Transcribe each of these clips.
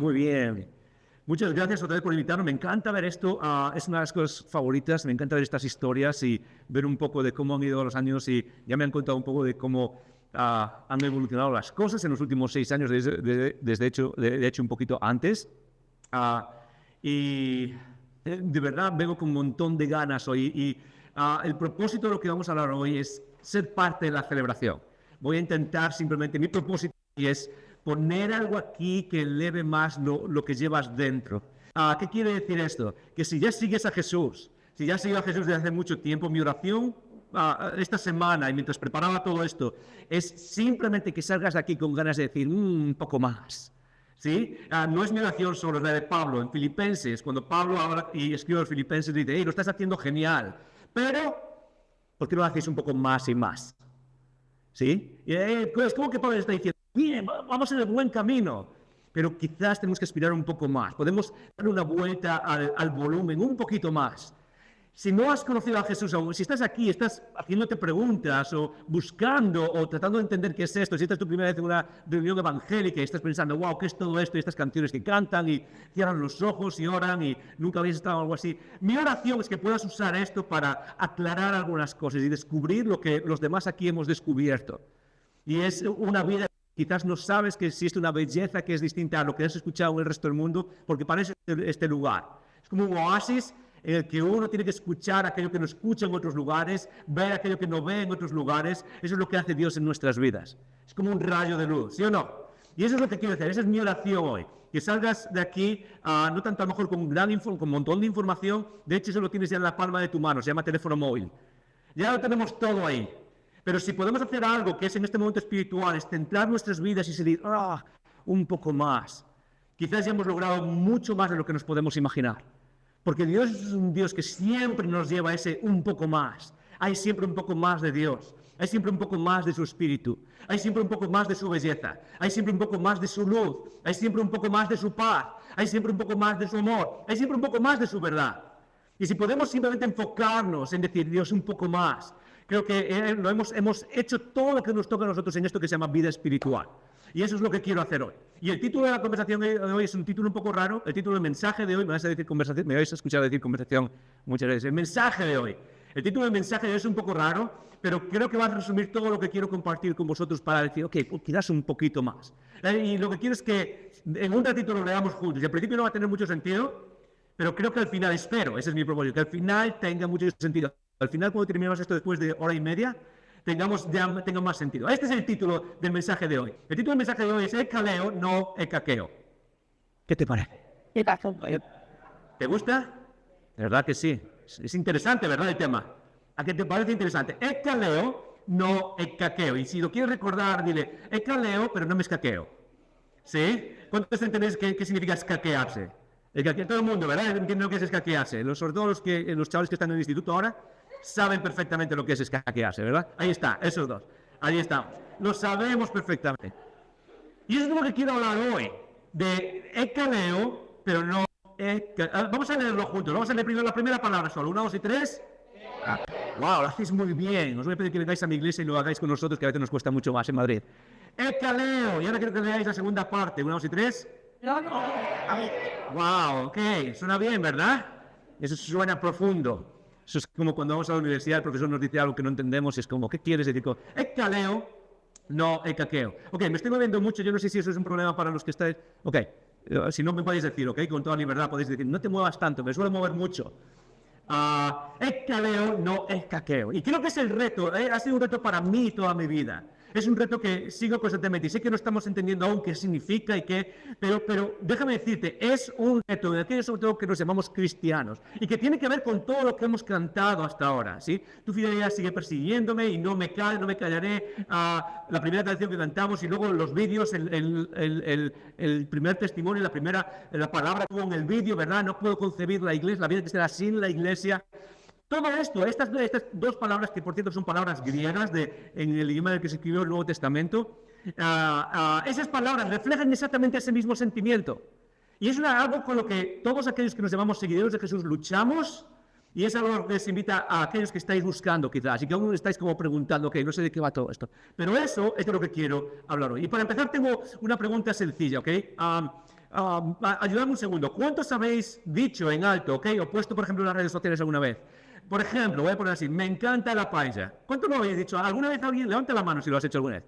Muy bien. Muchas gracias otra vez por invitarme. Me encanta ver esto. Es una de las cosas favoritas. Me encanta ver estas historias y ver un poco de cómo han ido los años y ya me han contado un poco de cómo han evolucionado las cosas en los últimos 6 años, de hecho un poquito antes. Y de verdad vengo con un montón de ganas hoy. Y el propósito de lo que vamos a hablar hoy es ser parte de la celebración. Voy a intentar simplemente, mi propósito es poner algo aquí que eleve más lo que llevas dentro. ¿Qué quiere decir esto? Que si ya sigues a Jesús, si ya sigues a Jesús desde hace mucho tiempo, mi oración esta semana y mientras preparaba todo esto es simplemente que salgas de aquí con ganas de decir un poco más. ¿Sí? No es mi oración solo, es la de Pablo en Filipenses. Cuando Pablo habla y escribe a los Filipenses, dice, hey, lo estás haciendo genial, pero ¿por qué no lo hacéis un poco más y más? ¿Sí? Pues como que Pablo está diciendo, bien, vamos en el buen camino, pero quizás tenemos que aspirar un poco más. Podemos darle una vuelta al volumen un poquito más. Si no has conocido a Jesús aún, si estás aquí, estás haciéndote preguntas o buscando o tratando de entender qué es esto, si esta es tu primera vez en una reunión evangélica y estás pensando, wow, ¿qué es todo esto? Y estas canciones que cantan y cierran los ojos y oran y nunca habéis estado en algo así. Mi oración es que puedas usar esto para aclarar algunas cosas y descubrir lo que los demás aquí hemos descubierto. Y es una vida, quizás no sabes que existe una belleza que es distinta a lo que has escuchado en el resto del mundo, porque parece este lugar. Es como un oasis en el que uno tiene que escuchar aquello que no escucha en otros lugares, ver aquello que no ve en otros lugares. Eso es lo que hace Dios en nuestras vidas. Es como un rayo de luz, ¿sí o no? Y eso es lo que quiero hacer, esa es mi oración hoy. Que salgas de aquí, no tanto a lo mejor con un montón de información, de hecho eso lo tienes ya en la palma de tu mano, se llama teléfono móvil. Ya lo tenemos todo ahí. Pero si podemos hacer algo que es en este momento espiritual, es centrar nuestras vidas y seguir un poco más, quizás ya hemos logrado mucho más de lo que nos podemos imaginar. Porque Dios es un Dios que siempre nos lleva a ese un poco más. Hay siempre un poco más de Dios. Hay siempre un poco más de su espíritu. Hay siempre un poco más de su belleza. Hay siempre un poco más de su luz. Hay siempre un poco más de su paz. Hay siempre un poco más de su amor. Hay siempre un poco más de su verdad. Y si podemos simplemente enfocarnos en decir, Dios, un poco más, creo que hemos hecho todo lo que nos toca a nosotros en esto que se llama vida espiritual. Y eso es lo que quiero hacer hoy. Y el título de la conversación de hoy es un título un poco raro. El título del mensaje de hoy, me vais a escuchar decir conversación muchas veces. El mensaje de hoy. El título del mensaje de hoy es un poco raro, pero creo que va a resumir todo lo que quiero compartir con vosotros para decir, ok, pues quizás un poquito más. Y lo que quiero es que en un ratito lo leamos juntos. Y al principio no va a tener mucho sentido, pero creo que al final, espero, ese es mi propósito, que al final tenga mucho sentido. Al final, cuando terminemos esto después de hora y media, tenga más sentido. Este es el título del mensaje de hoy. El título del mensaje de hoy es Ekaleo, no Ekaqueo. ¿Qué te parece? ¿Te gusta? De verdad que sí. Es interesante, ¿verdad, el tema? ¿A qué te parece interesante? Ekaleo, no Ekaqueo. Y si lo quieres recordar, dile, Ekaleo, pero no me escaqueo. ¿Sí? ¿Cuántos entendéis qué significa escaquearse? Todo el mundo, ¿verdad? Entiende lo que es escaquearse. Sobre todo los chavales que están en el instituto ahora, saben perfectamente lo que es escaquearse, ¿verdad? Ahí está, esos dos. Ahí estamos. Lo sabemos perfectamente. Y eso es lo que quiero hablar hoy. De Ekaleo, pero no Ekaqueo. Vamos a leerlo juntos. Vamos a leer primero la primera palabra solo. 1, 2 y 3. Wow, lo hacéis muy bien. Os voy a pedir que vengáis a mi iglesia y lo hagáis con nosotros, que a veces nos cuesta mucho más en Madrid. Ekaleo. Y ahora quiero que leáis la segunda parte. 1, 2 y 3. Wow, ok. Suena bien, ¿verdad? Eso suena profundo. Eso es como cuando vamos a la universidad, el profesor nos dice algo que no entendemos, es como, ¿qué quieres decir? Ekaleo, no ekaqueo. Ok, me estoy moviendo mucho, yo no sé si eso es un problema para los que estáis... Ok, si no me podéis decir, ok, con toda libertad podéis decir, no te muevas tanto, me suelo mover mucho. Ekaleo, no ekaqueo. Y creo que es el reto, ha sido un reto para mí toda mi vida. Es un reto que sigo constantemente y sé que no estamos entendiendo aún qué significa y qué, pero déjame decirte, es un reto en aquello sobre todo que nos llamamos cristianos y que tiene que ver con todo lo que hemos cantado hasta ahora, ¿sí? Tu fidelidad sigue persiguiéndome y no me callaré. La primera canción que cantamos y luego los vídeos, el primer testimonio, la palabra en el vídeo, ¿verdad? No puedo concebir la iglesia, la vida que será sin la iglesia. Todo esto, estas dos palabras, que por cierto son palabras griegas en el idioma del que se escribió el Nuevo Testamento, esas palabras reflejan exactamente ese mismo sentimiento. Y es algo con lo que todos aquellos que nos llamamos seguidores de Jesús luchamos, y es algo que les invita a aquellos que estáis buscando quizás, y que aún estáis como preguntando, ok, no sé de qué va todo esto. Pero eso es de lo que quiero hablar hoy. Y para empezar tengo una pregunta sencilla, ¿ok? ayúdame un segundo. ¿Cuántos habéis dicho en alto, ok, o puesto, por ejemplo, en las redes sociales alguna vez? Por ejemplo, voy a poner así, me encanta la paella. ¿Cuánto lo habéis dicho? ¿Alguna vez alguien? Levanta la mano si lo has hecho alguna vez.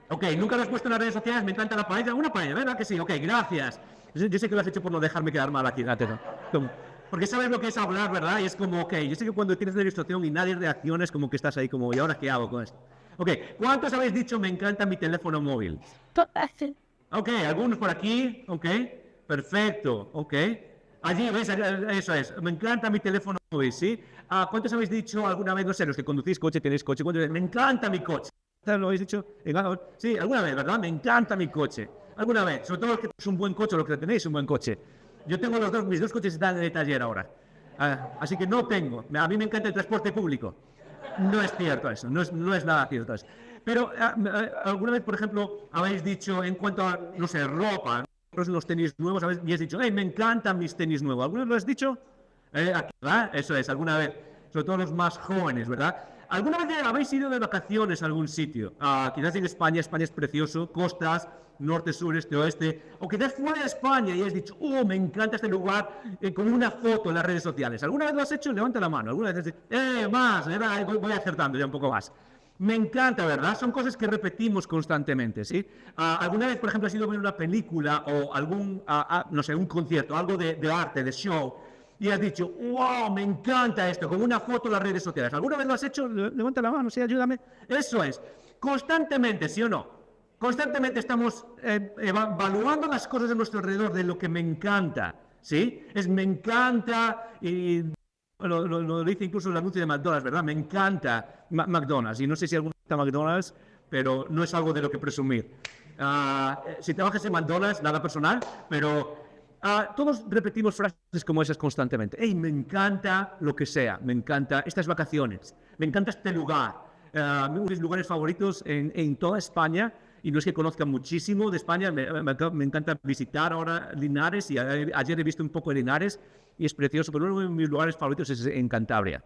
Ok, nunca lo has puesto en las redes sociales, me encanta la paella. Una paella, ¿verdad que sí? Ok, gracias. Yo sé que lo has hecho por no dejarme quedar mal aquí. Porque sabes lo que es hablar, ¿verdad? Y es como, ok, yo sé que cuando tienes la ilustración y nadie reacciona, es como que estás ahí como, ¿y ahora qué hago con esto? Ok, ¿cuántos habéis dicho me encanta mi teléfono móvil? Ok, algunos por aquí, ok, perfecto, ok. Allí, ¿ves? Eso es, me encanta mi teléfono móvil, ¿sí? ¿Cuántos habéis dicho alguna vez, no sé, los que conducís coche, tenéis coche, me encanta mi coche? ¿Lo habéis dicho? Sí, alguna vez, ¿verdad? Me encanta mi coche. Alguna vez, sobre todo los que tenéis un buen coche, los que tenéis un buen coche. Yo tengo mis dos coches están en el taller ahora. Así que no tengo. A mí me encanta el transporte público. No es cierto eso, no es nada cierto eso. Pero alguna vez, por ejemplo, habéis dicho en cuanto a, no sé, ropa, los tenis nuevos, y habéis dicho, hey, me encantan mis tenis nuevos. ¿Alguna vez lo has dicho? Aquí, ¿verdad? Eso es, alguna vez. Sobre todo los más jóvenes, ¿verdad? ¿Alguna vez habéis ido de vacaciones a algún sitio? Quizás en España es precioso, costas, norte, sur, este, oeste, o quizás fuera de España y has dicho, oh, me encanta este lugar, con una foto en las redes sociales. ¿Alguna vez lo has hecho? Levanta la mano. ¿Alguna vez has dicho, más, voy acertando ya un poco más? Me encanta, ¿verdad? Son cosas que repetimos constantemente, ¿sí? ¿Alguna vez, por ejemplo, has ido a ver una película o algún, no sé, un concierto, algo de arte, de show, y has dicho, wow, me encanta esto, con una foto en las redes sociales? ¿Alguna vez lo has hecho? Levanta la mano, sí, ayúdame. Eso es, constantemente, ¿sí o no? Constantemente estamos evaluando las cosas de nuestro alrededor, de lo que me encanta, ¿sí? Me encanta, y lo dice incluso el anuncio de McDonald's, ¿verdad? Me encanta McDonald's, y no sé si alguno está McDonald's, pero no es algo de lo que presumir. Si trabajas en McDonald's, nada personal, pero todos repetimos frases como esas constantemente. Hey, me encanta lo que sea, me encanta estas vacaciones, me encanta este lugar. Uno de mis lugares favoritos en toda España, y no es que conozca muchísimo de España, me encanta visitar ahora Linares, y ayer he visto un poco de Linares, y es precioso, pero uno de mis lugares favoritos es en Cantabria.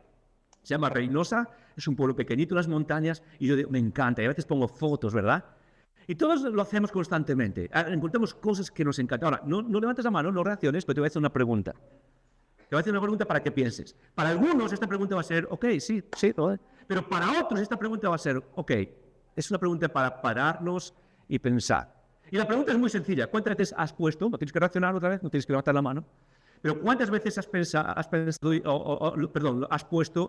Se llama Reynosa, es un pueblo pequeñito en las montañas, y yo digo, me encanta, y a veces pongo fotos, ¿verdad? Y todos lo hacemos constantemente. Encontramos cosas que nos encantan. Ahora, no levantes la mano, no reacciones, pero te voy a hacer una pregunta. Te voy a hacer una pregunta para que pienses. Para algunos esta pregunta va a ser, ok, sí, pero para otros esta pregunta va a ser, ok, es una pregunta para pararnos y pensar. Y la pregunta es muy sencilla. ¿Cuántas veces has puesto, no tienes que reaccionar otra vez, no tienes que levantar la mano, pero cuántas veces has puesto,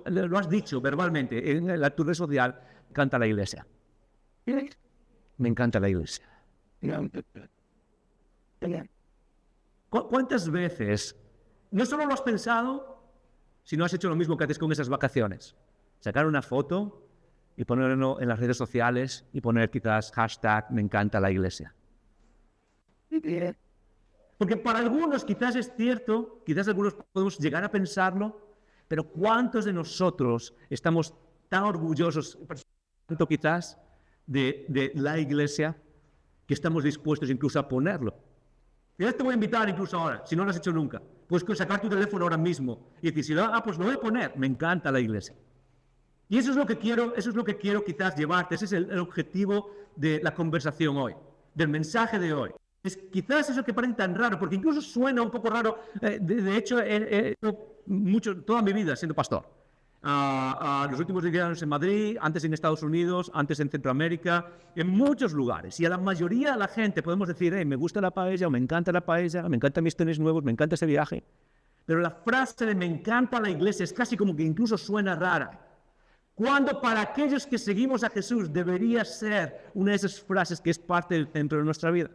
lo has dicho verbalmente en tu red social, canta la iglesia? Me encanta la iglesia. ¿Cuántas veces no solo lo has pensado, sino has hecho lo mismo que haces con esas vacaciones? Sacar una foto y ponerlo en las redes sociales y poner quizás hashtag me encanta la iglesia. Porque para algunos quizás es cierto, quizás algunos podemos llegar a pensarlo, pero ¿cuántos de nosotros estamos tan orgullosos, tanto quizás, de la iglesia, que estamos dispuestos incluso a ponerlo? Y te voy a invitar incluso ahora, si no lo has hecho nunca, pues sacar tu teléfono ahora mismo y decir, pues lo voy a poner, me encanta la iglesia. Y eso es lo que quiero quizás llevarte, ese es el objetivo de la conversación hoy, del mensaje de hoy. Quizás eso que parece tan raro, porque incluso suena un poco raro. De hecho, he toda mi vida siendo pastor. Los últimos 10 años en Madrid, antes en Estados Unidos, antes en Centroamérica, en muchos lugares. Y a la mayoría de la gente podemos decir, me gusta la paella, o me encanta la paella, me encantan mis tenis nuevos, me encanta ese viaje. Pero la frase de me encanta la iglesia es casi como que incluso suena rara. Cuando para aquellos que seguimos a Jesús debería ser una de esas frases que es parte del centro de nuestra vida.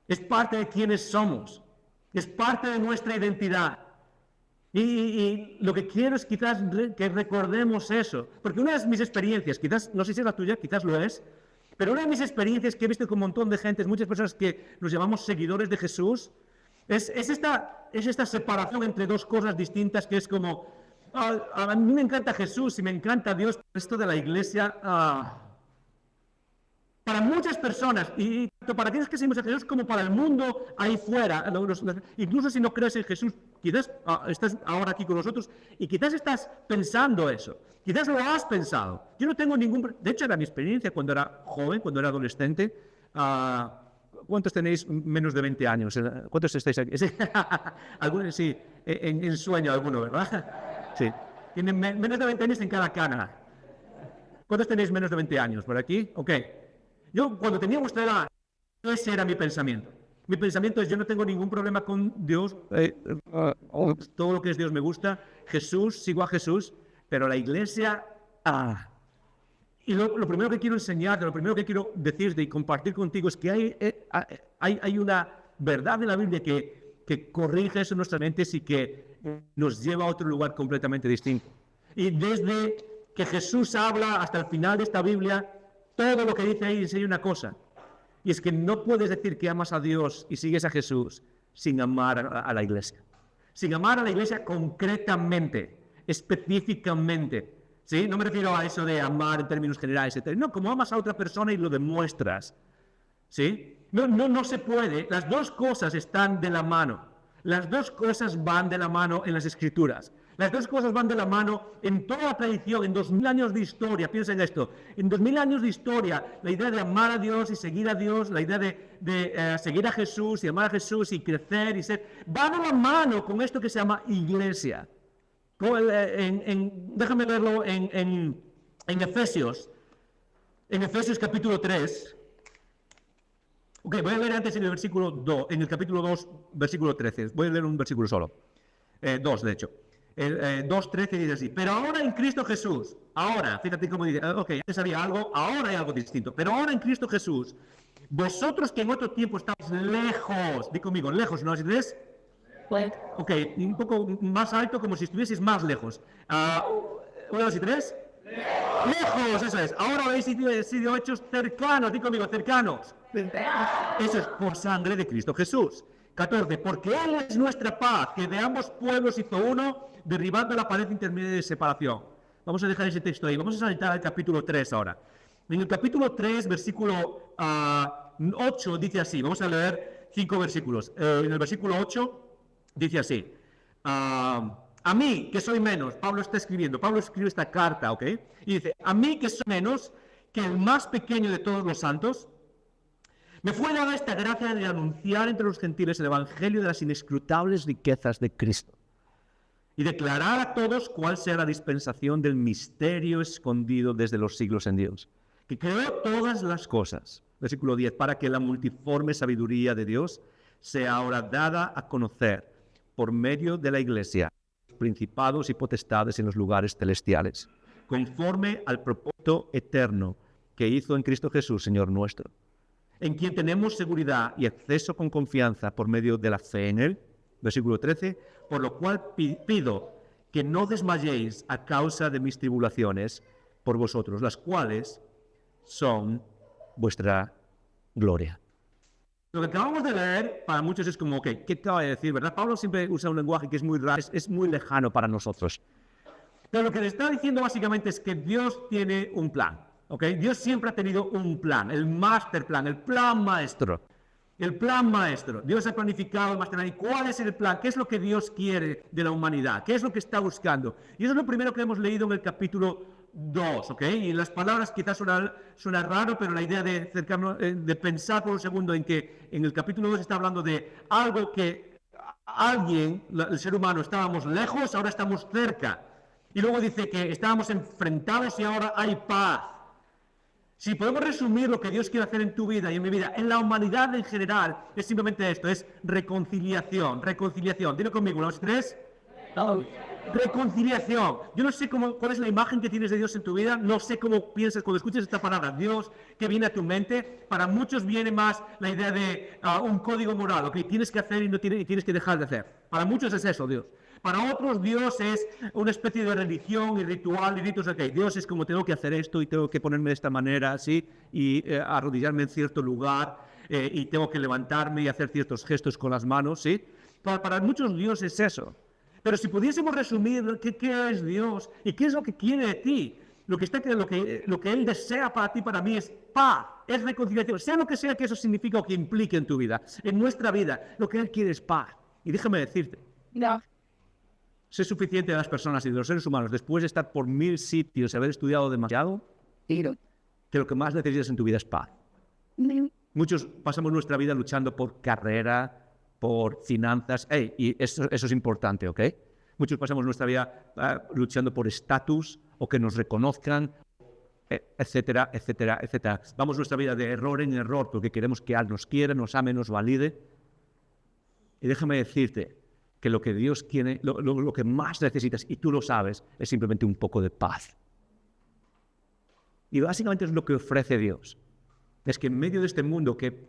Es parte de quienes somos. Es parte de nuestra identidad. Y lo que quiero es quizás que recordemos eso. Porque una de mis experiencias, quizás, no sé si es la tuya, quizás lo es, pero una de mis experiencias que he visto con un montón de gente, muchas personas que nos llamamos seguidores de Jesús, es esta separación entre dos cosas distintas, que es como, a mí me encanta Jesús y me encanta Dios, pero esto de la iglesia, para muchas personas, y tanto para aquellos que seguimos a Jesús como para el mundo ahí fuera, incluso si no crees en Jesús, quizás estás ahora aquí con nosotros y quizás estás pensando eso, quizás lo has pensado. Yo no tengo de hecho era mi experiencia cuando era joven, cuando era adolescente, ¿Cuántos tenéis menos de 20 años? ¿Cuántos estáis aquí? Sí. Algunos, sí, en sueño alguno, ¿verdad? Sí. Tienen menos de 20 años en cada cana. ¿Cuántos tenéis menos de 20 años? ¿Por aquí? Ok. Yo, cuando tenía vuestra edad, ese era mi pensamiento. Mi pensamiento es, yo no tengo ningún problema con Dios. Todo lo que es Dios me gusta. Jesús, sigo a Jesús. Pero la iglesia... Y lo primero que quiero enseñarte, lo primero que quiero decirte y compartir contigo es que hay una verdad de la Biblia que corrige eso en nuestras mentes y que nos lleva a otro lugar completamente distinto. Y desde que Jesús habla hasta el final de esta Biblia, todo lo que dice ahí enseña una cosa. Y es que no puedes decir que amas a Dios y sigues a Jesús sin amar a la iglesia. Sin amar a la iglesia concretamente, específicamente. ¿Sí? No me refiero a eso de amar en términos generales, etc. No, como amas a otra persona y lo demuestras. ¿Sí? No se puede. Las dos cosas están de la mano. Las dos cosas van de la mano en las Escrituras. Las dos cosas van de la mano en toda la tradición, en 2000 años de historia. Piensa en esto. En 2000 años de historia, la idea de amar a Dios y seguir a Dios, la idea de seguir a Jesús y amar a Jesús y crecer y ser, va de la mano con esto que se llama iglesia. Déjame verlo en Efesios. En Efesios capítulo 3. Ok, voy a leer antes en el versículo 2, en el capítulo 2, versículo 13. Voy a leer un versículo solo. 2, de hecho. El 2.13 dice así: pero ahora en Cristo Jesús, ahora, fíjate cómo dice, ok, antes había algo, ahora hay algo distinto, pero ahora en Cristo Jesús, vosotros que en otro tiempo estáis lejos, di conmigo, lejos, ¿no? ¿Sí ves? Ok, un poco más alto, como si estuvieseis más lejos. 1, 2 y 3. Lejos, eso es. Ahora habéis sido hechos cercanos, di conmigo, cercanos. Eso es por sangre de Cristo Jesús. 14. Porque Él es nuestra paz, que de ambos pueblos hizo uno, derribando la pared intermedia de separación. Vamos a dejar ese texto ahí. Vamos a saltar al capítulo 3 ahora. En el capítulo 3, versículo 8, dice así. Vamos a leer 5 versículos. En el versículo 8 dice así. A mí, que soy menos, Pablo está escribiendo, Pablo escribe esta carta, ¿ok? Y dice, a mí que soy menos que el más pequeño de todos los santos, me fue dada esta gracia de anunciar entre los gentiles el evangelio de las inescrutables riquezas de Cristo y declarar a todos cuál sea la dispensación del misterio escondido desde los siglos en Dios, que creó todas las cosas, versículo 10, para que la multiforme sabiduría de Dios sea ahora dada a conocer por medio de la Iglesia, principados y potestades en los lugares celestiales, conforme al propósito eterno que hizo en Cristo Jesús, Señor nuestro, en quien tenemos seguridad y acceso con confianza por medio de la fe en Él, versículo 13, por lo cual pido que no desmayéis a causa de mis tribulaciones por vosotros, las cuales son vuestra gloria. Lo que acabamos de leer para muchos es como, ok, ¿qué te voy a decir, verdad? Pablo siempre usa un lenguaje que es muy raro, es muy lejano para nosotros. Pero lo que le está diciendo básicamente es que Dios tiene un plan, ¿ok? Dios siempre ha tenido un plan, el master plan, el plan maestro. El plan maestro. Dios ha planificado el master plan. ¿Y cuál es el plan? ¿Qué es lo que Dios quiere de la humanidad? ¿Qué es lo que está buscando? Y eso es lo primero que hemos leído en el capítulo 2, ¿ok? Y las palabras quizás suena raro, pero la idea de pensar por un segundo en que en el capítulo 2 está hablando de algo que alguien, el ser humano, estábamos lejos, ahora estamos cerca. Y luego dice que estábamos enfrentados y ahora hay paz. Si podemos resumir lo que Dios quiere hacer en tu vida y en mi vida, en la humanidad en general, es simplemente esto, es reconciliación, reconciliación. Dilo conmigo, ¿los tres? Reconciliación. Yo no sé cuál es la imagen que tienes de Dios en tu vida, no sé cómo piensas cuando escuchas esta palabra, Dios, que viene a tu mente. Para muchos viene más la idea de un código moral, que tienes que hacer y tienes que dejar de hacer. Para muchos es eso, Dios. Para otros, Dios es una especie de religión y ritual y ritos. Ok, Dios es como tengo que hacer esto y tengo que ponerme de esta manera, ¿sí? Y arrodillarme en cierto lugar y tengo que levantarme y hacer ciertos gestos con las manos, ¿sí? Para muchos, Dios es eso. Pero si pudiésemos resumir qué es Dios y qué es lo que quiere de ti, lo que Él desea para ti, para mí, es paz, es reconciliación, sea lo que sea que eso signifique o que implique en tu vida, en nuestra vida, lo que Él quiere es paz. Y déjame decirte, no. Es suficiente de las personas y de los seres humanos, después de estar por 1000 sitios y haber estudiado demasiado, que lo que más necesitas en tu vida es paz. Muchos pasamos nuestra vida luchando por carrera, por finanzas. Y eso es importante, ¿ok? Muchos pasamos nuestra vida luchando por estatus o que nos reconozcan, etcétera, etcétera, etcétera. Vamos nuestra vida de error en error porque queremos que alguien nos quiera, nos ame, nos valide. Y déjame decirte que lo que Dios quiere, lo que más necesitas, y tú lo sabes, es simplemente un poco de paz. Y básicamente es lo que ofrece Dios. Es que en medio de este mundo que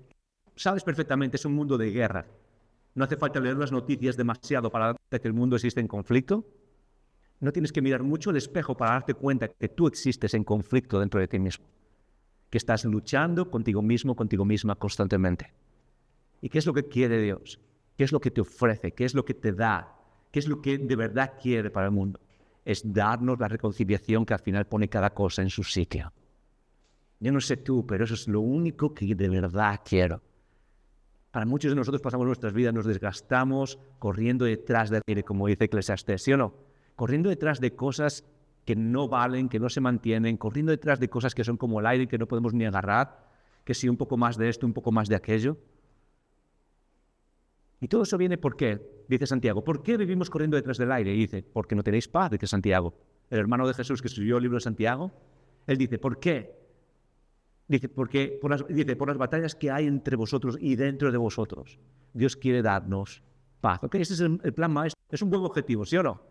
sabes perfectamente es un mundo de guerra, no hace falta leer las noticias demasiado para darte que el mundo existe en conflicto. No tienes que mirar mucho al espejo para darte cuenta que tú existes en conflicto dentro de ti mismo. Que estás luchando contigo mismo, contigo misma constantemente. ¿Y qué es lo que quiere Dios? ¿Qué es lo que te ofrece? ¿Qué es lo que te da? ¿Qué es lo que de verdad quiere para el mundo? Es darnos la reconciliación que al final pone cada cosa en su sitio. Yo no sé tú, pero eso es lo único que de verdad quiero. Para muchos de nosotros pasamos nuestras vidas, nos desgastamos corriendo detrás del aire, como dice Eclesiastés, ¿sí o no? Corriendo detrás de cosas que no valen, que no se mantienen, corriendo detrás de cosas que son como el aire que no podemos ni agarrar, que sí, un poco más de esto, un poco más de aquello. Y todo eso viene ¿por qué? Dice Santiago. ¿Por qué vivimos corriendo detrás del aire? Y dice, porque no tenéis paz, dice Santiago. El hermano de Jesús que escribió el libro de Santiago, él dice, ¿por qué? Dice, porque por las batallas que hay entre vosotros y dentro de vosotros. Dios quiere darnos paz. ¿Ok? Ese es el plan maestro. Es un buen objetivo, ¿sí o no?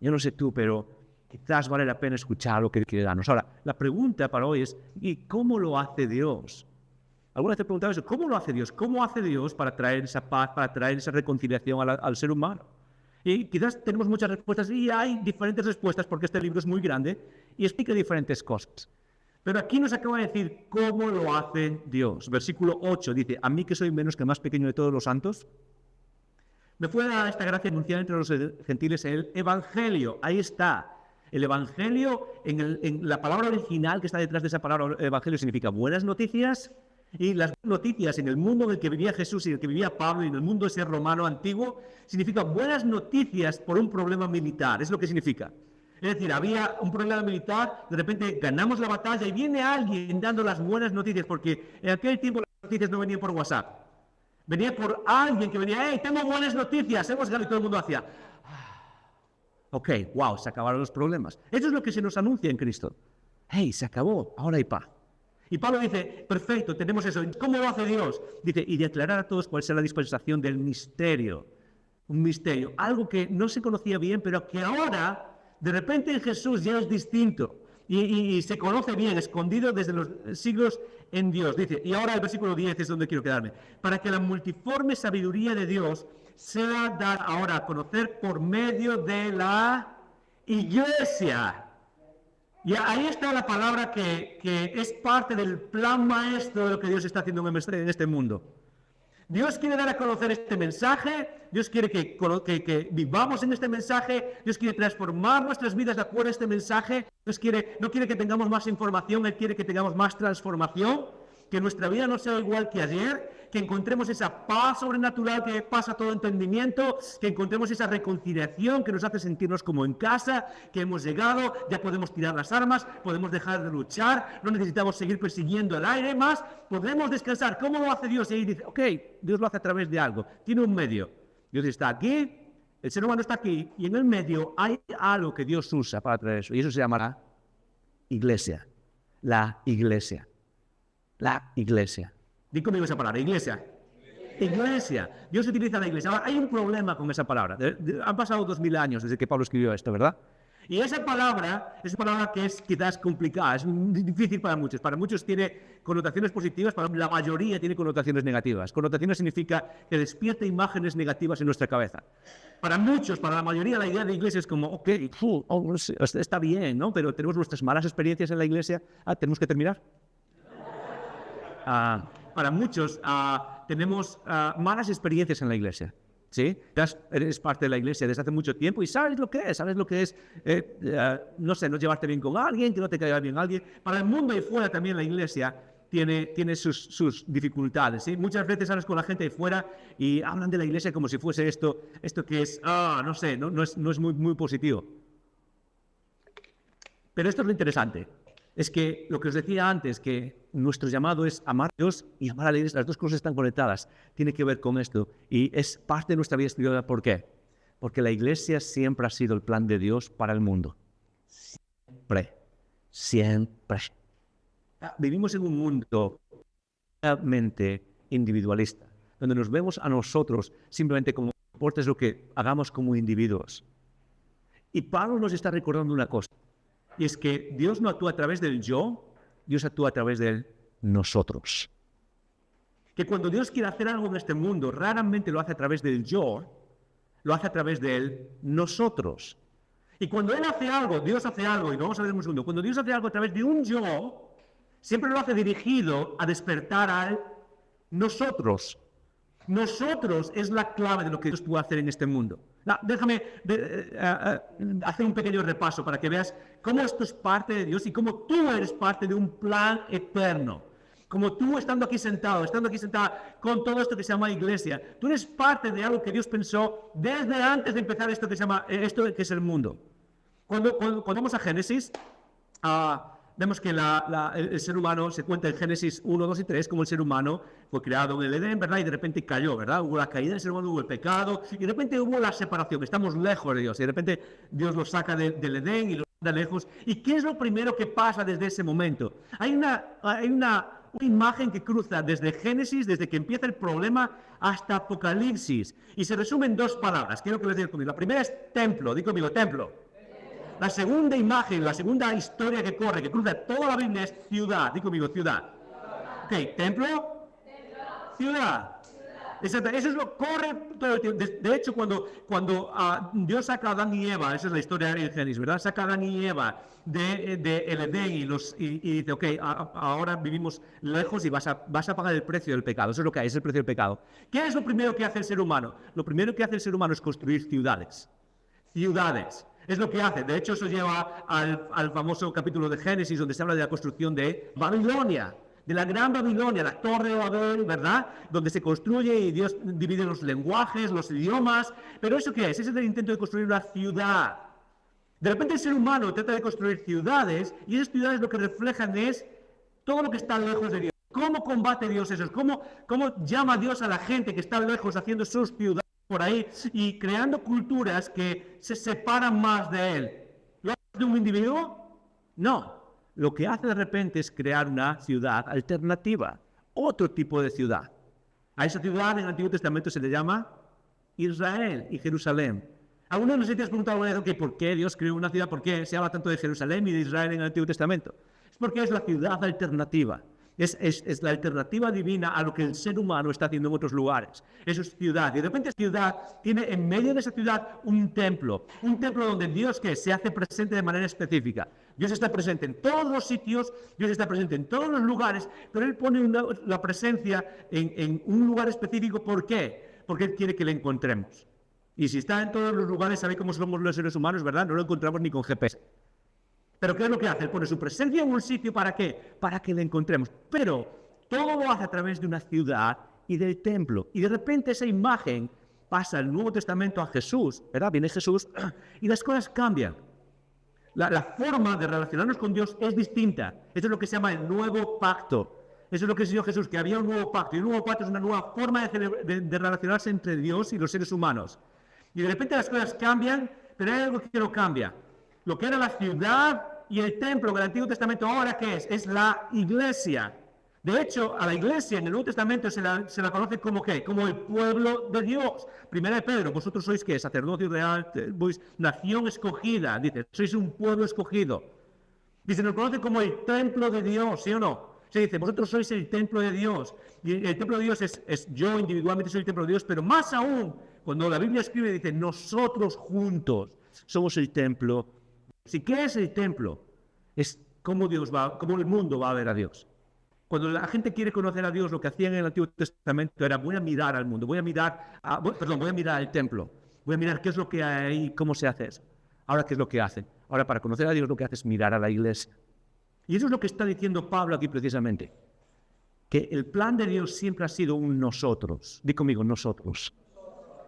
Yo no sé tú, pero quizás vale la pena escuchar lo que Él quiere darnos. Ahora, la pregunta para hoy es, ¿y cómo lo hace Dios? ¿Alguna vez te he preguntado eso? ¿Cómo lo hace Dios? ¿Cómo hace Dios para traer esa paz, para traer esa reconciliación al ser humano? Y quizás tenemos muchas respuestas y hay diferentes respuestas porque este libro es muy grande y explica diferentes cosas. Pero aquí nos acaba de decir cómo lo hace Dios. Versículo 8 dice, a mí que soy menos que el más pequeño de todos los santos, me fue dada esta gracia de anunciar entre los gentiles el Evangelio. Ahí está. El Evangelio, en la palabra original que está detrás de esa palabra Evangelio, significa buenas noticias. Y las noticias en el mundo en el que vivía Jesús y en el que vivía Pablo y en el mundo ese romano antiguo, significa buenas noticias por un problema militar. Es lo que significa. Es decir, había un problema militar, de repente ganamos la batalla y viene alguien dando las buenas noticias, porque en aquel tiempo las noticias no venían por WhatsApp. Venía por alguien que venía, ¡hey, tengo buenas noticias! Hemos ganado y todo el mundo hacía, ok, wow, se acabaron los problemas. Eso es lo que se nos anuncia en Cristo. ¡Hey, se acabó! Ahora hay paz. Y Pablo dice, perfecto, tenemos eso. ¿Cómo lo hace Dios? Dice, y de aclarar a todos cuál será la dispensación del misterio. Un misterio, algo que no se conocía bien, pero que ahora, de repente en Jesús ya es distinto. Y se conoce bien, escondido desde los siglos en Dios. Dice, y ahora el versículo 10 es donde quiero quedarme. Para que la multiforme sabiduría de Dios sea dar ahora a conocer por medio de la iglesia. Y ahí está la palabra que es parte del plan maestro de lo que Dios está haciendo en este mundo. Dios quiere dar a conocer este mensaje, Dios quiere que vivamos en este mensaje, Dios quiere transformar nuestras vidas de acuerdo a este mensaje, no quiere que tengamos más información, Él quiere que tengamos más transformación, que nuestra vida no sea igual que ayer, que encontremos esa paz sobrenatural que pasa todo entendimiento, que encontremos esa reconciliación que nos hace sentirnos como en casa, que hemos llegado, ya podemos tirar las armas, podemos dejar de luchar, no necesitamos seguir persiguiendo el aire más, podemos descansar. ¿Cómo lo hace Dios? Y ahí dice, ok, Dios lo hace a través de algo, tiene un medio. Dios está aquí, el ser humano está aquí, y en el medio hay algo que Dios usa para traer eso, y eso se llamará iglesia, la iglesia. La iglesia. Di conmigo esa palabra, iglesia. Iglesia. Dios utiliza la iglesia. Ahora, hay un problema con esa palabra. Han pasado 2000 años desde que Pablo escribió esto, ¿verdad? Y esa palabra es una palabra que es quizás complicada, es difícil para muchos. Para muchos tiene connotaciones positivas, para la mayoría tiene connotaciones negativas. Connotaciones significa que despierta imágenes negativas en nuestra cabeza. Para muchos, para la mayoría, la idea de iglesia es como, ok, está bien, ¿no? Pero tenemos nuestras malas experiencias en la iglesia. ¿Tenemos que terminar? Para muchos tenemos malas experiencias en la iglesia, ¿sí? Eres parte de la iglesia desde hace mucho tiempo y sabes lo que es, no sé, no llevarte bien con alguien, que no te caiga bien alguien. Para el mundo y fuera también la iglesia tiene sus dificultades, ¿sí? Muchas veces hablas con la gente de fuera y hablan de la iglesia como si fuese esto que es, no sé, no es muy positivo. Pero esto es lo interesante. es que lo que os decía antes, que nuestro llamado es amar a Dios y amar a la iglesia. Las dos cosas están conectadas. Tiene que ver con esto. Y es parte de nuestra vida espiritual. ¿Por qué? Porque la iglesia siempre ha sido el plan de Dios para el mundo. Siempre. Siempre. Vivimos en un mundo totalmente individualista, donde nos vemos a nosotros simplemente como importa lo que hagamos como individuos. Y Pablo nos está recordando una cosa. Y es que Dios no actúa a través del yo, Dios actúa a través del nosotros. Que cuando Dios quiere hacer algo en este mundo, raramente lo hace a través del yo, lo hace a través del nosotros. Y cuando Él hace algo, Dios hace algo, y lo vamos a ver en un segundo, cuando Dios hace algo a través de un yo, siempre lo hace dirigido a despertar al nosotros. Nosotros es la clave de lo que Dios puede hacer en este mundo. Déjame hacer un pequeño repaso para que veas cómo esto es parte de Dios y cómo tú eres parte de un plan eterno. Como tú estando aquí sentada con todo esto que se llama iglesia, tú eres parte de algo que Dios pensó desde antes de empezar esto que se llama, esto que es el mundo. Cuando vamos a Génesis, vemos que el ser humano se cuenta en Génesis 1, 2 y 3 como el ser humano fue creado en el Edén, ¿verdad? Y de repente cayó, ¿verdad? Hubo la caída del ser humano, hubo el pecado, y de repente hubo la separación, estamos lejos de Dios, y de repente Dios los saca del Edén y los manda lejos. ¿Y qué es lo primero que pasa desde ese momento? Hay una imagen que cruza desde Génesis, desde que empieza el problema, hasta Apocalipsis, y se resume en dos palabras. Quiero que lo digan conmigo. La primera es templo, digo conmigo, templo. La segunda imagen, la segunda historia que corre, que cruza toda la Biblia es ciudad. Digo conmigo, ciudad. Ok, templo, ciudad. Exacto, eso es lo que corre todo el tiempo. De hecho, cuando Dios saca a Adán y Eva, esa es la historia en Génesis, ¿verdad? Saca a Adán y Eva de el Edén y dice, ok, ahora vivimos lejos y vas a pagar el precio del pecado. Eso es lo que hay, es el precio del pecado. ¿Qué es lo primero que hace el ser humano? Lo primero que hace el ser humano es construir ciudades. Ciudades. Es lo que hace. De hecho, eso lleva al famoso capítulo de Génesis, donde se habla de la construcción de Babilonia, de la gran Babilonia, la Torre de Babel, ¿verdad? Donde se construye y Dios divide los lenguajes, los idiomas. Pero ¿eso qué es? Ese es el intento de construir una ciudad. De repente el ser humano trata de construir ciudades, y esas ciudades lo que reflejan es todo lo que está lejos de Dios. ¿Cómo combate Dios eso? ¿Cómo llama Dios a la gente que está lejos haciendo sus ciudades por ahí y creando culturas que se separan más de Él? ¿Lo hace de un individuo? No. Lo que hace de repente es crear una ciudad alternativa, otro tipo de ciudad. A esa ciudad en el Antiguo Testamento se le llama Israel y Jerusalén. Algunos no sé si te has preguntado alguna vez, okay, ¿por qué Dios creó una ciudad? ¿Por qué se habla tanto de Jerusalén y de Israel en el Antiguo Testamento? Es porque es la ciudad alternativa. Es la alternativa divina a lo que el ser humano está haciendo en otros lugares. Eso es ciudad. Y de repente ciudad tiene en medio de esa ciudad un templo donde Dios se hace presente de manera específica. Dios está presente en todos los sitios, Dios está presente en todos los lugares, pero Él pone la presencia en un lugar específico. ¿Por qué? Porque Él quiere que le encontremos. Y si está en todos los lugares, ¿sabe cómo somos los seres humanos, verdad? No lo encontramos ni con GPS. Pero ¿qué es lo que hace? Él pone su presencia en un sitio, ¿para qué? Para que le encontremos. Pero todo lo hace a través de una ciudad y del templo. Y de repente esa imagen pasa del Nuevo Testamento a Jesús, ¿verdad? Viene Jesús y las cosas cambian. La forma de relacionarnos con Dios es distinta. Esto es lo que se llama el nuevo pacto. Eso es lo que enseñó Jesús, que había un nuevo pacto. Y el nuevo pacto es una nueva forma de relacionarse entre Dios y los seres humanos. Y de repente las cosas cambian, pero hay algo que no cambia. Lo que era la ciudad y el templo del Antiguo Testamento, ¿ahora qué es? Es la iglesia. De hecho, a la iglesia en el Nuevo Testamento se la conoce como ¿qué? Como el pueblo de Dios. Primera de Pedro, vosotros sois ¿qué? Sacerdocio real, nación escogida. Dice, sois un pueblo escogido. Dice, nos conoce como el templo de Dios, ¿sí o no? Se dice, vosotros sois el templo de Dios. Y el templo de Dios es yo individualmente soy el templo de Dios, pero más aún, cuando la Biblia escribe, dice, nosotros juntos somos el templo. ¿Sí? ¿Qué es el templo? Es cómo el mundo va a ver a Dios. Cuando la gente quiere conocer a Dios, lo que hacían en el Antiguo Testamento era, voy a mirar al mundo, voy a mirar al templo, voy a mirar qué es lo que hay ahí, cómo se hace eso. Ahora, ¿qué es lo que hacen? Ahora, para conocer a Dios, lo que hace es mirar a la iglesia. Y eso es lo que está diciendo Pablo aquí precisamente, que el plan de Dios siempre ha sido un nosotros. Di conmigo, nosotros.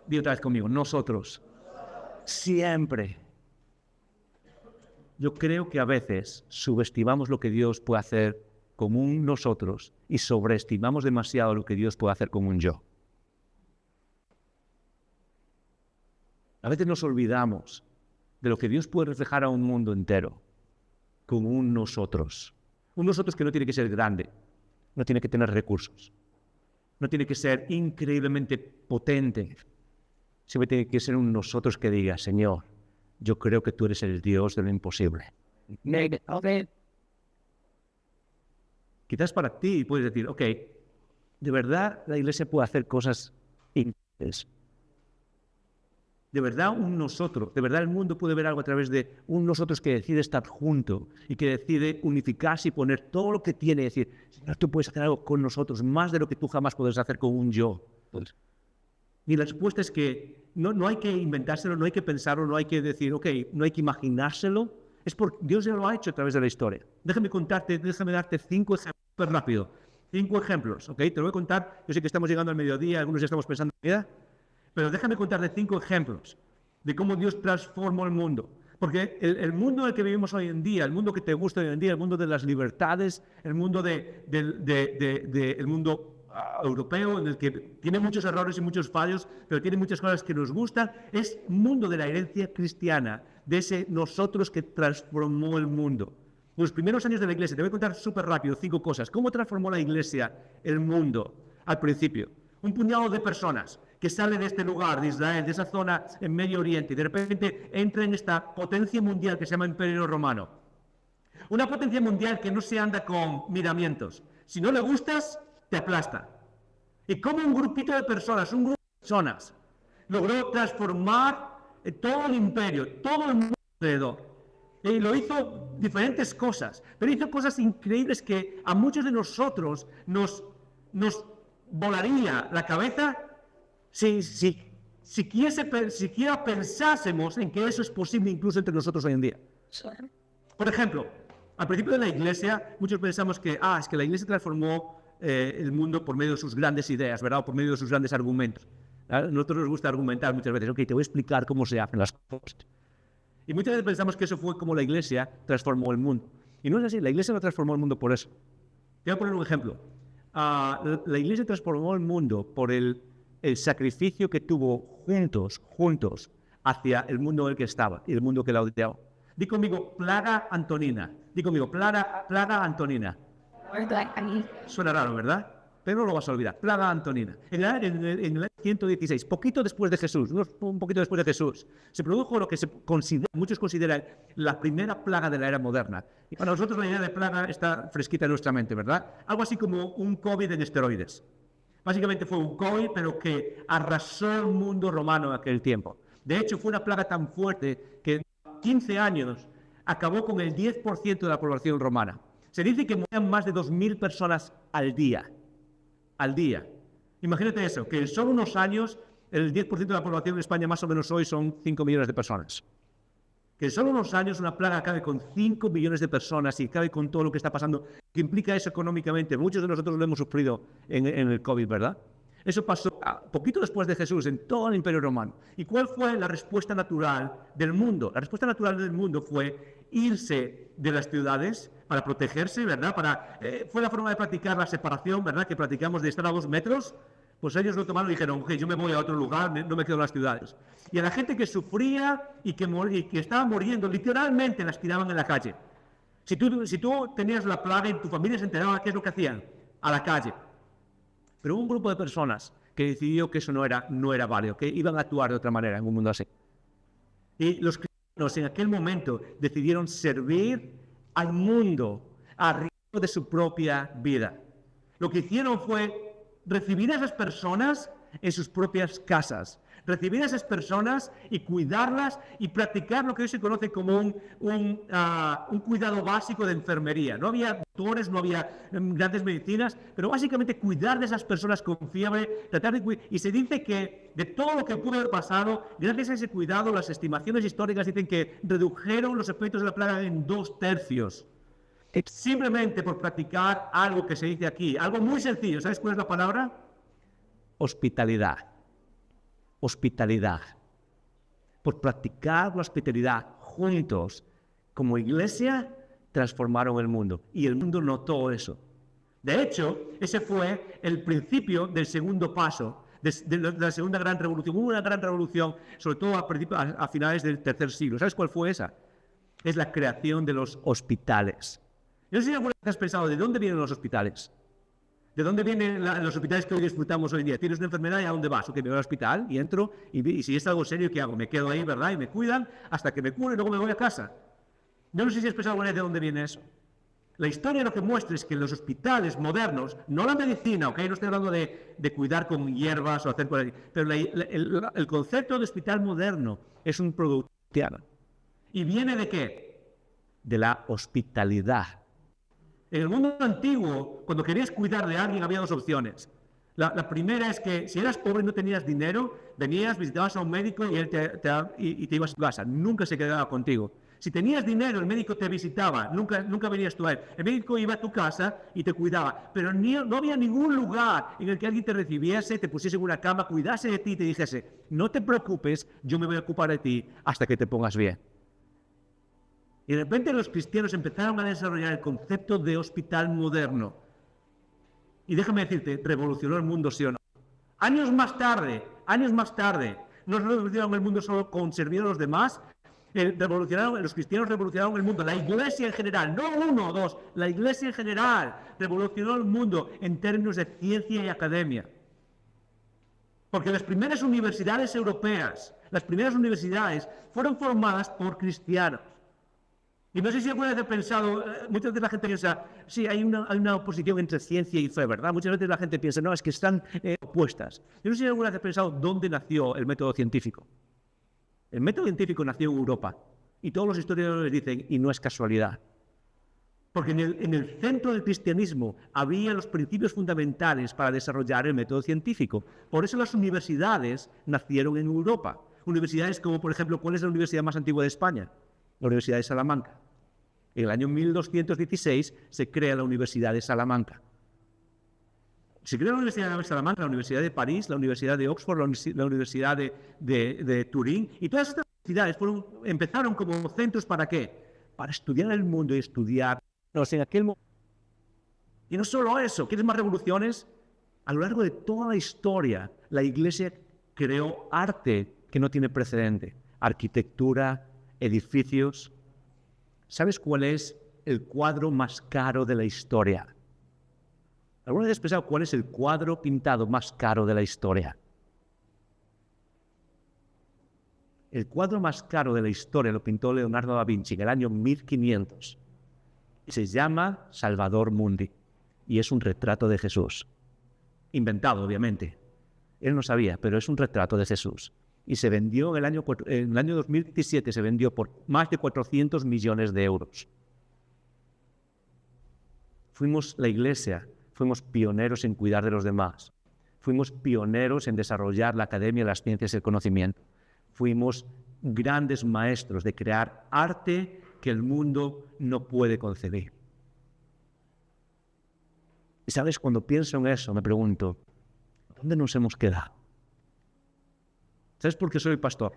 Di otra vez conmigo, nosotros. Siempre. yo creo que a veces subestimamos lo que Dios puede hacer con un nosotros y sobreestimamos demasiado lo que Dios puede hacer con un yo. A veces nos olvidamos de lo que Dios puede reflejar a un mundo entero con un nosotros. Un nosotros que no tiene que ser grande, no tiene que tener recursos, no tiene que ser increíblemente potente. Siempre tiene que ser un nosotros que diga, Señor, yo creo que tú eres el Dios de lo imposible. Quizás para ti puedes decir, ok, de verdad la iglesia puede hacer cosas increíbles. De verdad un nosotros, de verdad el mundo puede ver algo a través de un nosotros que decide estar junto y que decide unificarse y poner todo lo que tiene y decir, Señor, tú puedes hacer algo con nosotros, más de lo que tú jamás puedes hacer con un yo. Y la respuesta es que no hay que inventárselo, no hay que pensarlo, no hay que decir, ok, no hay que imaginárselo. Es porque Dios ya lo ha hecho a través de la historia. Déjame darte 5 ejemplos súper rápido. 5 ejemplos, ¿ok? Te lo voy a contar. Yo sé que estamos llegando al mediodía, algunos ya estamos pensando en vida, pero déjame contarte 5 ejemplos de cómo Dios transformó el mundo. Porque el mundo en el que vivimos hoy en día, el mundo que te gusta hoy en día, el mundo de las libertades, el mundo el mundo europeo, en el que tiene muchos errores y muchos fallos, pero tiene muchas cosas que nos gustan, es mundo de la herencia cristiana, de ese nosotros que transformó el mundo. Los primeros años de la iglesia, te voy a contar súper rápido 5 cosas. ¿Cómo transformó la iglesia el mundo al principio? Un puñado de personas que sale de este lugar, de Israel, de esa zona en Medio Oriente, y de repente entra en esta potencia mundial que se llama Imperio Romano. Una potencia mundial que no se anda con miramientos. Si no le gustas, te aplasta. Y como un grupito de personas, un grupo de personas, logró transformar todo el imperio, todo el mundo alrededor. Y lo hizo diferentes cosas, pero hizo cosas increíbles que a muchos de nosotros nos volaría la cabeza si siquiera pensásemos en que eso es posible incluso entre nosotros hoy en día. Por ejemplo, al principio de la iglesia, muchos pensamos que, es que la iglesia transformó el mundo por medio de sus grandes ideas, ¿verdad? O por medio de sus grandes argumentos. A nosotros nos gusta argumentar muchas veces, ok, te voy a explicar cómo se hacen las cosas. Y muchas veces pensamos que eso fue como la iglesia transformó el mundo. Y no es así, la iglesia no transformó el mundo por eso. Te voy a poner un ejemplo. La iglesia transformó el mundo por el sacrificio que tuvo juntos hacia el mundo en el que estaba y el mundo que la odiaba. Di conmigo, plaga antonina. Di conmigo, plaga antonina. Suena raro, ¿verdad? Pero no lo vas a olvidar. Plaga antonina. En el año 116, poquito después de Jesús, un poquito después de Jesús, se produjo lo que muchos consideran la primera plaga de la era moderna. Y para nosotros la idea de plaga está fresquita en nuestra mente, ¿verdad? Algo así como un COVID en esteroides. Básicamente fue un COVID, pero que arrasó el mundo romano en aquel tiempo. De hecho, fue una plaga tan fuerte que en 15 años acabó con el 10% de la población romana. Se dice que morían más de 2.000 personas al día. Imagínate eso, que en solo unos años el 10% de la población en España más o menos hoy son 5 millones de personas. Que en solo unos años una plaga acabe con 5 millones de personas y acabe con todo lo que está pasando, que implica eso económicamente. Muchos de nosotros lo hemos sufrido en el COVID, ¿verdad? Eso pasó poquito después de Jesús en todo el Imperio Romano. ¿Y cuál fue la respuesta natural del mundo? La respuesta natural del mundo fue irse de las ciudades para protegerse, ¿verdad? Fue la forma de practicar la separación, ¿verdad? Que practicamos de estar a 2 metros. Pues ellos lo tomaron y dijeron, ok, yo me voy a otro lugar, no me quedo en las ciudades. Y a la gente que sufría y que estaba muriendo, literalmente las tiraban en la calle. Si tú tenías la plaga y tu familia se enteraba, ¿qué es lo que hacían? A la calle. Pero hubo un grupo de personas que decidió que eso no era válido, que iban a actuar de otra manera en un mundo así. Y los cristianos en aquel momento decidieron servir al mundo a riesgo de su propia vida. Lo que hicieron fue recibir a esas personas en sus propias casas, recibir a esas personas y cuidarlas y practicar lo que hoy se conoce como un cuidado básico de enfermería. No había doctores, no había grandes medicinas, pero básicamente cuidar de esas personas con fiebre, y se dice que de todo lo que pudo haber pasado, gracias a ese cuidado, las estimaciones históricas dicen que redujeron los efectos de la plaga en 2/3. Simplemente por practicar algo que se dice aquí, algo muy sencillo. ¿Sabes cuál es la palabra? Hospitalidad. Hospitalidad. Por practicar la hospitalidad juntos, como iglesia, transformaron el mundo. Y el mundo notó eso. De hecho, ese fue el principio del segundo paso, de la segunda gran revolución. Hubo una gran revolución, sobre todo a finales del tercer siglo. ¿Sabes cuál fue esa? Es la creación de los hospitales. Yo no sé si alguna vez has pensado, ¿de dónde vienen los hospitales? ¿De dónde vienen los hospitales que hoy disfrutamos hoy en día? Tienes una enfermedad y ¿a dónde vas? Ok, me voy al hospital y entro y si es algo serio, ¿qué hago? Me quedo ahí, ¿verdad? Y me cuidan hasta que me cure y luego me voy a casa. Yo no sé si has pensado alguna vez de dónde viene eso. La historia lo que muestra es que en los hospitales modernos, no la medicina, ¿ok? No estoy hablando de cuidar con hierbas o hacer por ahí, pero el concepto de hospital moderno es un producto cristiano. ¿Y viene de qué? De la hospitalidad. En el mundo antiguo, cuando querías cuidar de alguien, había dos opciones. La primera es que si eras pobre y no tenías dinero, venías, visitabas a un médico y él te ibas a tu casa. Nunca se quedaba contigo. Si tenías dinero, el médico te visitaba. Nunca venías tú a él. El médico iba a tu casa y te cuidaba. Pero no había ningún lugar en el que alguien te recibiese, te pusiese en una cama, cuidase de ti y te dijese, no te preocupes, yo me voy a ocupar de ti hasta que te pongas bien. Y de repente los cristianos empezaron a desarrollar el concepto de hospital moderno. Y déjame decirte, revolucionó el mundo, ¿sí o no? Años más tarde, no revolucionaron el mundo solo con servir a los demás, los cristianos revolucionaron el mundo, la iglesia en general, no uno o dos, la iglesia en general revolucionó el mundo en términos de ciencia y academia. Porque las primeras universidades europeas, las primeras universidades fueron formadas por cristianos. Y no sé si alguna vez he pensado, muchas veces la gente piensa, sí, hay una oposición entre ciencia y fe, ¿verdad? Muchas veces la gente piensa, no, es que están opuestas. Yo no sé si alguna vez he pensado dónde nació el método científico. El método científico nació en Europa. Y todos los historiadores dicen, y no es casualidad. Porque en el centro del cristianismo había los principios fundamentales para desarrollar el método científico. Por eso las universidades nacieron en Europa. Universidades como, por ejemplo, ¿cuál es la universidad más antigua de España? La Universidad de Salamanca. En el año 1216 se crea la Universidad de Salamanca. Se crea la Universidad de Salamanca, la Universidad de París, la Universidad de Oxford, la Universidad de Turín. Y todas estas universidades empezaron como centros ¿para qué? Para estudiar el mundo y estudiar. En aquel momento. Y no solo eso, ¿quieres más revoluciones? A lo largo de toda la historia, la Iglesia creó arte que no tiene precedente. Arquitectura, edificios. ¿Sabes cuál es el cuadro más caro de la historia? ¿Alguna vez has pensado cuál es el cuadro pintado más caro de la historia? El cuadro más caro de la historia lo pintó Leonardo da Vinci en el año 1500. Y se llama Salvator Mundi. Y es un retrato de Jesús. Inventado, obviamente. Él no sabía, pero es un retrato de Jesús. Y se vendió en el año 2017, se vendió por más de 400 millones de euros. Fuimos la Iglesia, fuimos pioneros en cuidar de los demás. Fuimos pioneros en desarrollar la academia de las ciencias y el conocimiento. Fuimos grandes maestros de crear arte que el mundo no puede concebir. Y sabes, cuando pienso en eso, me pregunto, ¿dónde nos hemos quedado? ¿Sabes por qué soy pastor?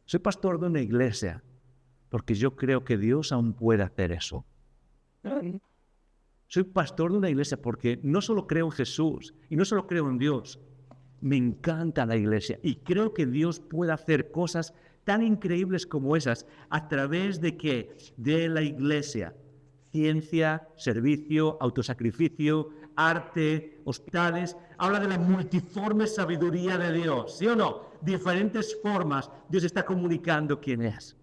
Soy pastor de una iglesia, porque yo creo que Dios aún puede hacer eso. Soy pastor de una iglesia porque no solo creo en Jesús y no solo creo en Dios, me encanta la iglesia y creo que Dios puede hacer cosas tan increíbles como esas a través de ¿qué? De la iglesia. Ciencia, servicio, autosacrificio, arte, hospitales. Habla de la multiforme sabiduría de Dios, ¿sí o no? Diferentes formas. Dios está comunicando quién es.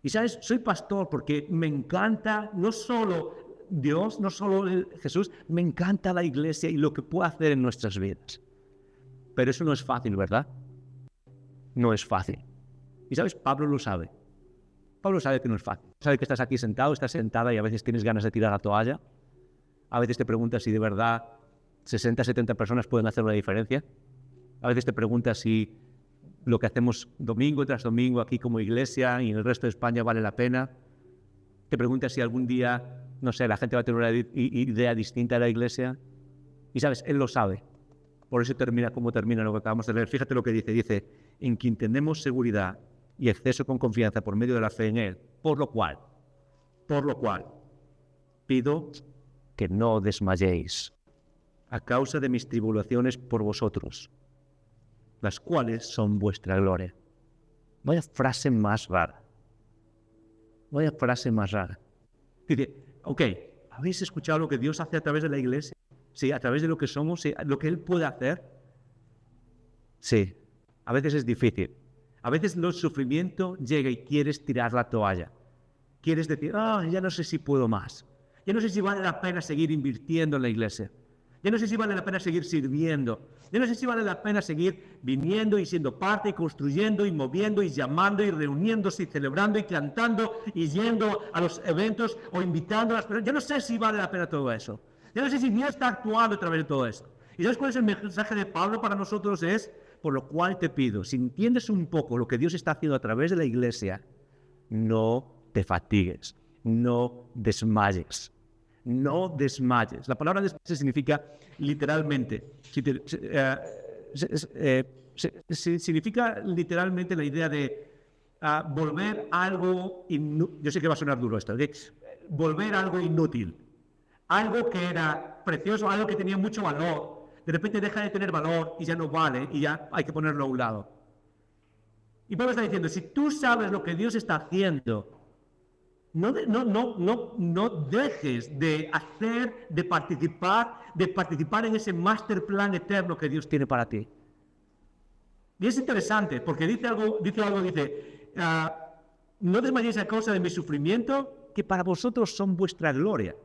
Y sabes, soy pastor porque me encanta no solo Dios, no solo Jesús, me encanta la iglesia y lo que puede hacer en nuestras vidas. Pero eso no es fácil, ¿verdad? No es fácil. Y sabes, Pablo lo sabe. Pablo sabe que no es fácil. Sabe que estás aquí sentado, estás sentada y a veces tienes ganas de tirar la toalla. A veces te preguntas si de verdad 60, 70 personas pueden hacer una diferencia. A veces te preguntas si lo que hacemos domingo tras domingo aquí como iglesia y en el resto de España vale la pena. Te preguntas si algún día, no sé, la gente va a tener una idea distinta de la iglesia. Y sabes, él lo sabe. Por eso termina como termina lo que acabamos de leer. Fíjate lo que dice. Dice, en quien tenemos seguridad y exceso con confianza por medio de la fe en Él. Por lo cual, pido que no desmayéis a causa de mis tribulaciones por vosotros, las cuales son vuestra gloria. Vaya frase más rara. Vaya frase más rara. Dice, ok, ¿habéis escuchado lo que Dios hace a través de la iglesia? Sí, a través de lo que somos, sí, lo que Él puede hacer. Sí, a veces es difícil. A veces el sufrimiento llega y quieres tirar la toalla. Quieres decir, ya no sé si puedo más. Ya no sé si vale la pena seguir invirtiendo en la iglesia. Ya no sé si vale la pena seguir sirviendo. Ya no sé si vale la pena seguir viniendo y siendo parte y construyendo y moviendo y llamando y reuniéndose y celebrando y cantando y yendo a los eventos o invitando a las personas. Ya no sé si vale la pena todo eso. Ya no sé si Dios está actuando a través de todo eso. ¿Y sabes cuál es el mensaje de Pablo para nosotros? Es, por lo cual te pido, si entiendes un poco lo que Dios está haciendo a través de la iglesia, no te fatigues, no desmayes. No desmayes. La palabra desmayes significa literalmente, significa literalmente la idea de volver algo inútil. Yo sé que va a sonar duro esto, ¿okay? Volver algo inútil. Algo que era precioso, algo que tenía mucho valor, de repente deja de tener valor y ya no vale y ya hay que ponerlo a un lado. Y Pablo está diciendo, si tú sabes lo que Dios está haciendo, no dejes de hacer, de participar en ese master plan eterno que Dios tiene para ti. Y es interesante, porque dice, no desmayéis a causa de mi sufrimiento, que para vosotros son vuestra gloria.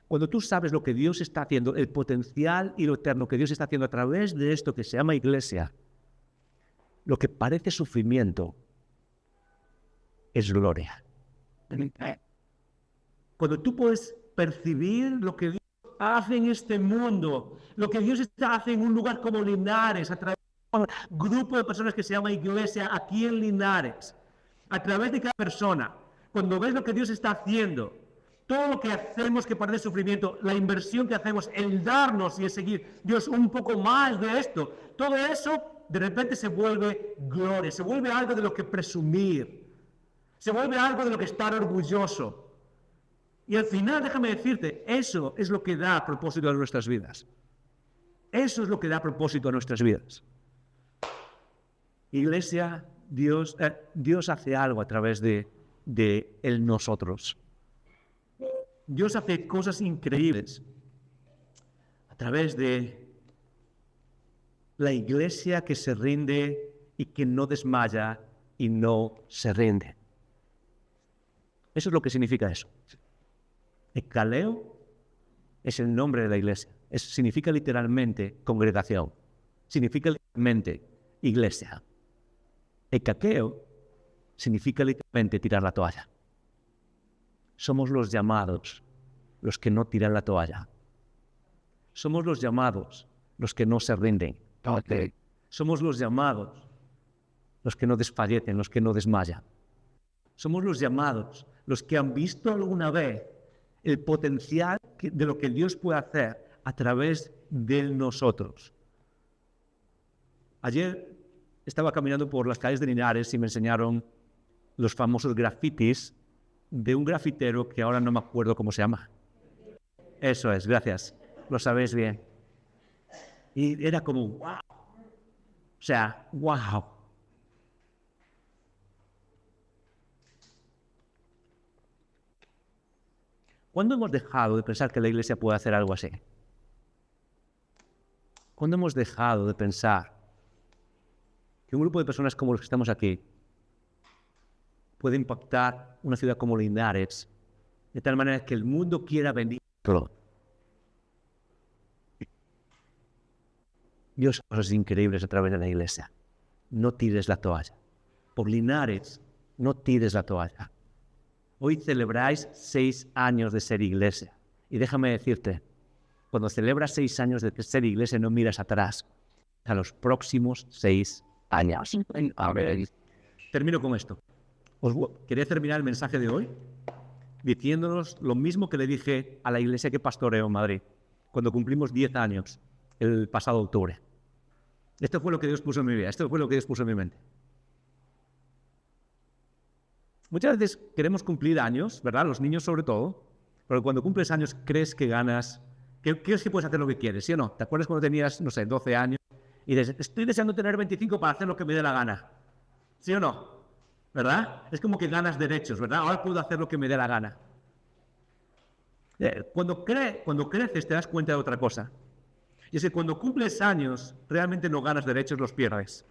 Cuando tú sabes lo que Dios está haciendo, el potencial y lo eterno que Dios está haciendo a través de esto que se llama iglesia, lo que parece sufrimiento es gloria. Cuando tú puedes percibir lo que Dios hace en este mundo, lo que Dios hace en un lugar como Linares, a través de un grupo de personas que se llama iglesia aquí en Linares, a través de cada persona, cuando ves lo que Dios está haciendo, todo lo que hacemos que parece sufrimiento, la inversión que hacemos, el darnos y el seguir, Dios, un poco más de esto, todo eso de repente se vuelve gloria, se vuelve algo de lo que presumir. Se vuelve algo de lo que estar orgulloso. Y al final, déjame decirte, eso es lo que da propósito a nuestras vidas. Eso es lo que da propósito a nuestras vidas. Iglesia, Dios hace algo a través de el nosotros. Dios hace cosas increíbles a través de la iglesia que se rinde y que no desmaya y no se rinde. Eso es lo que significa eso. Ekaleo es el nombre de la iglesia. Significa literalmente congregación. Significa literalmente iglesia. Ekakeo significa literalmente tirar la toalla. Somos los llamados, los que no tiran la toalla. Somos los llamados, los que no se rinden. Somos los llamados, los que no desfallecen, los que no desmayan. Somos los llamados, los que han visto alguna vez el potencial de lo que Dios puede hacer a través de nosotros. Ayer estaba caminando por las calles de Linares y me enseñaron los famosos grafitis de un grafitero que ahora no me acuerdo cómo se llama. Eso es, gracias. Lo sabéis bien. Y era como, wow. O sea, wow. ¿Cuándo hemos dejado de pensar que la iglesia puede hacer algo así? ¿Cuándo hemos dejado de pensar que un grupo de personas como los que estamos aquí puede impactar una ciudad como Linares de tal manera que el mundo quiera venir? Dios hace cosas increíbles a través de la iglesia. No tires la toalla. Por Linares, no tires la toalla. Hoy celebráis 6 años de ser iglesia. Y déjame decirte, cuando celebras 6 años de ser iglesia, no miras atrás a los próximos 6 años. Termino con esto. Quería terminar el mensaje de hoy diciéndonos lo mismo que le dije a la iglesia que pastoreo en Madrid cuando cumplimos 10 años el pasado octubre. Esto fue lo que Dios puso en mi vida, esto fue lo que Dios puso en mi mente. Muchas veces queremos cumplir años, ¿verdad? Los niños sobre todo, pero cuando cumples años crees que ganas, que crees que puedes hacer lo que quieres, ¿sí o no? ¿Te acuerdas cuando tenías, no sé, 12 años y dices, estoy deseando tener 25 para hacer lo que me dé la gana? ¿Sí o no? ¿Verdad? Es como que ganas derechos, ¿verdad? Ahora puedo hacer lo que me dé la gana. Cuando creces te das cuenta de otra cosa. Y es que cuando cumples años, realmente no ganas derechos, los pierdes.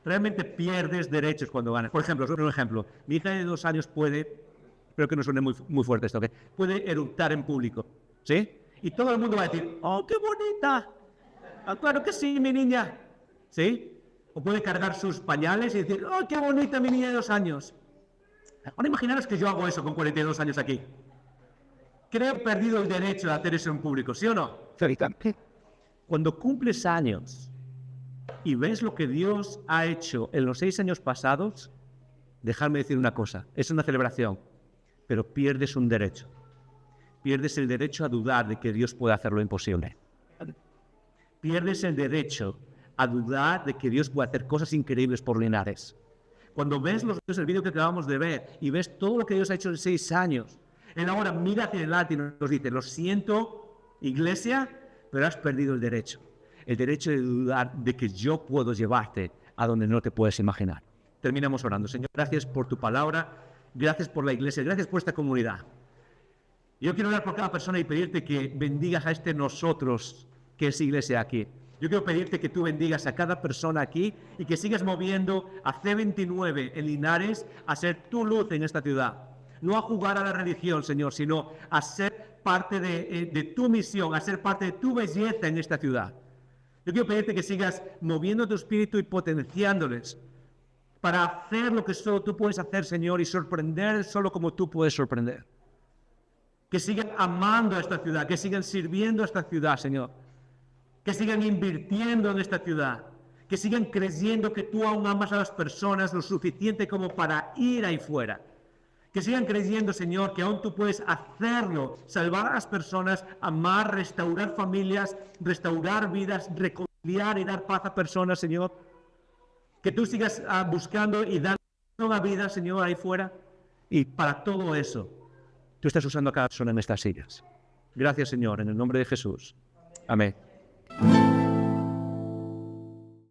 Realmente pierdes derechos cuando ganas. Por ejemplo, os doy un ejemplo. Mi hija de 2 años puede, espero que no suene muy fuerte esto, ¿ok? Puede eructar en público, ¿sí? Y todo el mundo va a decir, ¡oh, qué bonita! Ah, claro que sí, mi niña, ¿sí? O puede cargar sus pañales y decir, ¡oh, qué bonita mi niña de 2 años! Ahora imaginaros que yo hago eso con 42 años aquí. Creo que he perdido el derecho de hacer eso en público, ¿sí o no? Cuando cumples años y ves lo que Dios ha hecho en los 6 años pasados, dejadme decir una cosa, es una celebración, pero pierdes un derecho. Pierdes el derecho a dudar de que Dios puede hacer lo imposible. Pierdes el derecho a dudar de que Dios puede hacer cosas increíbles por Linares. Cuando ves el vídeo que acabamos de ver y ves todo lo que Dios ha hecho en 6 años, Él ahora mira hacia adelante y nos dice, lo siento, iglesia, pero has perdido el derecho de dudar de que yo puedo llevarte a donde no te puedes imaginar. Terminamos orando. Señor, gracias por tu palabra, gracias por la iglesia, gracias por esta comunidad. Yo quiero orar por cada persona y pedirte que bendigas a nosotros, que es iglesia aquí. Yo quiero pedirte que tú bendigas a cada persona aquí y que sigas moviendo a C29 en Linares a ser tu luz en esta ciudad. No a jugar a la religión, Señor, sino a ser parte de tu misión, a ser parte de tu belleza en esta ciudad. Yo quiero pedirte que sigas moviendo tu espíritu y potenciándoles para hacer lo que solo tú puedes hacer, Señor, y sorprender solo como tú puedes sorprender. Que sigan amando a esta ciudad, que sigan sirviendo a esta ciudad, Señor. Que sigan invirtiendo en esta ciudad. Que sigan creyendo que tú aún amas a las personas lo suficiente como para ir ahí fuera. Que sigan creyendo, Señor, que aún tú puedes hacerlo, salvar a las personas, amar, restaurar familias, restaurar vidas, reconciliar y dar paz a personas, Señor. Que tú sigas buscando y dando una vida, Señor, ahí fuera. Y para todo eso, tú estás usando a cada persona en estas sillas. Gracias, Señor, en el nombre de Jesús. Amén.